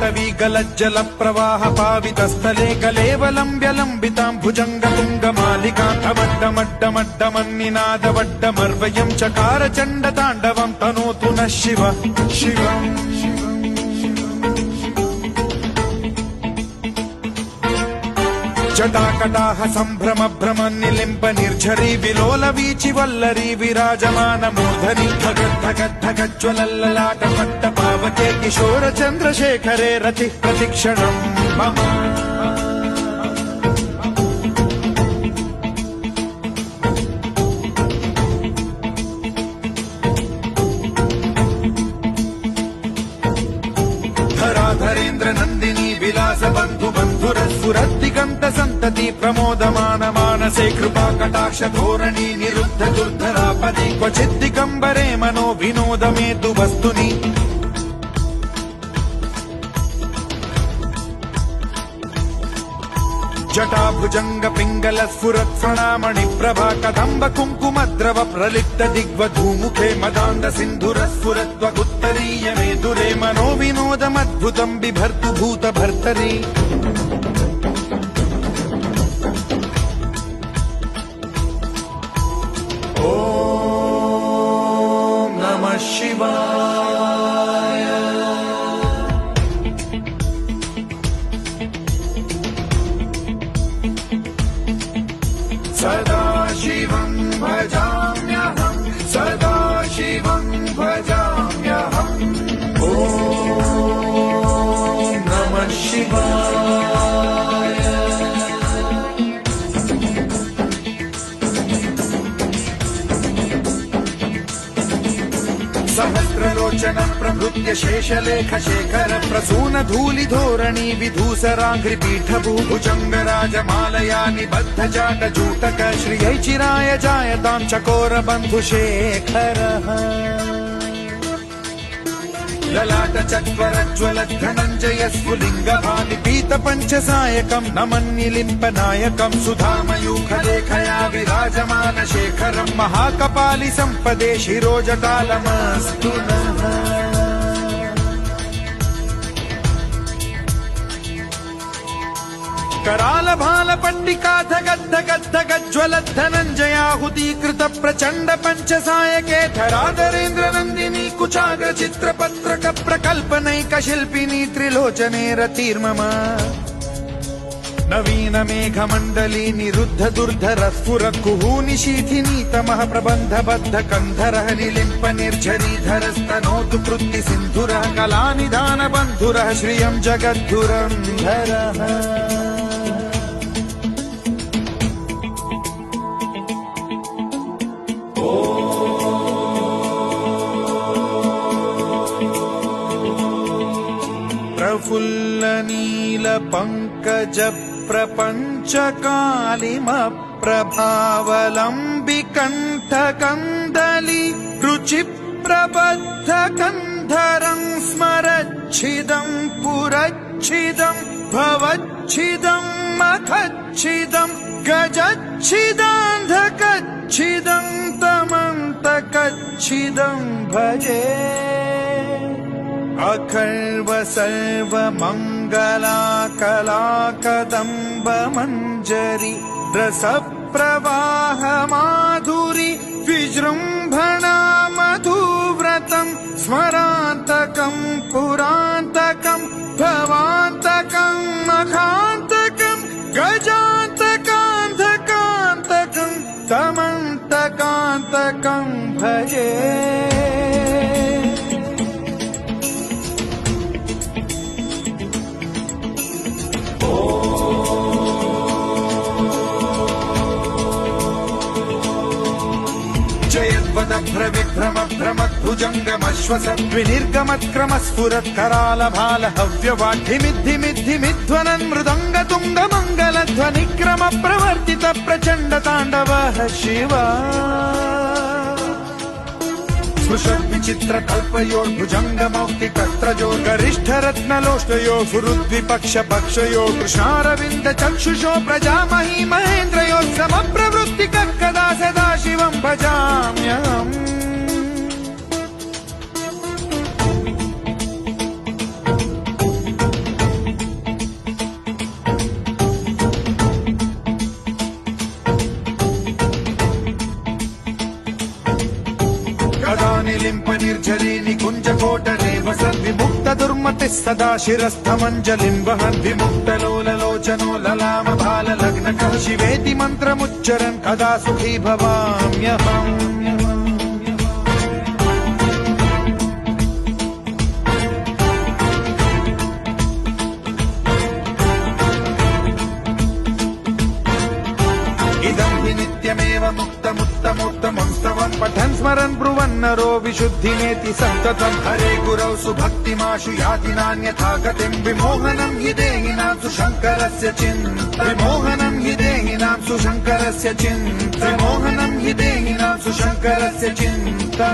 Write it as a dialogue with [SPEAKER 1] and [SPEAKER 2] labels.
[SPEAKER 1] पाटवी गलज्जल प्रवाह पावितस्थले कलेवलम्ब्यलम्बितां भुजङ्गतुङ्गमालिकां अवड्डमड्डमड्डमन्निनादवड्डमर्वयं चकार चण्डताण्डवं तनोतु नः शिव शिवम् जटाकटाह सम्भ्रम भ्रम निलिम्ब निर्झरी विलोल वीचि वल्लरी विराजमान मूर्धनि धगद्धगद्धगज्ज्वलल्ललाट पट्ट पावके किशोर चन्द्रशेखरे रतिः प्रतिक्षणम् मम धराधरेन्द्र नन्दिनी विलास बन्धु बन्धुरस्फुरद्दिगन्त सन्तति प्रमोदमान मानसे कृपा कटाक्ष धोरणी निरुद्ध दुर्धरापदि क्वचिद्दिगम्बरे मनो विनोदमेतु वस्तुनि जटाभुजंग पिंगल स्फुरत् प्रणामणि प्रभा कदम्ब कुङ्कुमद्रव प्रलिप्त दिग्वधूमुखे मदान्द सिन्धुर स्फुरत्वगुत्तरीय मेदुरे मनो विनोदमद्भुतं बिभर्तु भूत भर्तरि ॐ नमः शिवाय सदा शिवं भजाम्यहं सदा शिवं भजाम्यहम् ॐ नमः शिवाय सहस्रलोचन प्रभृत्य शेषलेख शेखर प्रसून धूलि धोरणी विधूसराङ्घ्रि पीठभूभुजङ्ग राजमालया निबद्ध जाट जूटक श्रियै चिराय जायतां चकोर बन्धुशेखरः ललाट चत्वरज्वल धनञ्जय स्फुलिङ्ग भानि पीत पञ्चसायकं नमन्निलिम्प नायकं सुधामयूखलेखया विराजमान शेखरं महाकपालि सम्पदे शिरोजटालमस्तु नः कराल भाल पट्टिका धगद्धगद्धगज्ज्वल धनञ्जयाहुतीकृत प्रचण्ड पञ्चसायके धराधरेन्द्र नन्दिनी कुचाग्र चित्रपत्रक प्रकल्पनैक शिल्पिनी त्रिलोचने रतिर्मम नवीन मेघमण्डली निरुद्ध दुर्धर स्फुर कुहूनि शीथिनी तमः प्रबन्ध बद्ध कन्धरः निलिम्प निर्झरीधरस्तनोतु कृत्ति सिन्धुरः कलानिधान बन्धुरः श्रियं जगद्धुरन्धरः प्रफुल्ल नील पंकज प्रपंच कालिम प्रभावलंबि कंठ कंदली रुचि प्रबद्ध कंधरं स्मरच्छिदं पुरच्छिदं भवच्छिदं मखच्छिदं गजच्छिदान्धकच्छिदं तमन्तकच्छिदं भजे अखर्व सर्व मंगला कला कदम्ब मंजरी रस प्रवाह माधुरी विजृंभणा मधुव्रतं स्मरान्तकं पुरान्तकं भवान्तकं मखान्तकं गजान्तकान्धकान्तकं तमन्तकान्तकं भजे विभ्रम भ्रमद्भुजङ्गमश्वसद्विनिर्गमत्क्रम स्फुरत् कराल भाल हव्यवाढ्यमिद्धिमिद्धिमिध्वनन् मृदङ्ग तुङ्ग मङ्गल ध्वनिक्रम प्रवर्तित प्रचण्ड ताण्डवः शिवा स्पृशन् विचित्र कल्पयोर्भुजङ्ग मौक्तिकस्त्रजो गरिष्ठ रत्नलोष्टयो फुरुद्विपक्ष पक्षयो कृष्णारविन्द चक्षुषो प्रजामही महेन्द्रयो समप्रवृत्ति कदा सदा शिवं भजाम्यहम् भगवतिः सदा शिरस्थमञ्जलिं वहन् विमुक्तलोललोचनो ललामभाललग्नकः शिवेति मन्त्रमुच्चरन् कदा सुखी भवाम्यहम् इदं हि नित्यमेव मुक्तमुत्तमोत्तमं स्तवं पठन् स्मरन् ब्रुवन्नरो विशुद्धिमेति सन्ततं हरे गुरौ सुभक्तिमाशु याति नान्यथा गतिं विमोहनं हि देहिनां सुशङ्करस्य चिन्ता विमोहनं हि देहिनां सुशङ्करस्य चिन्ता विमोहनं हि देहिनां सुशङ्करस्य चिन्ता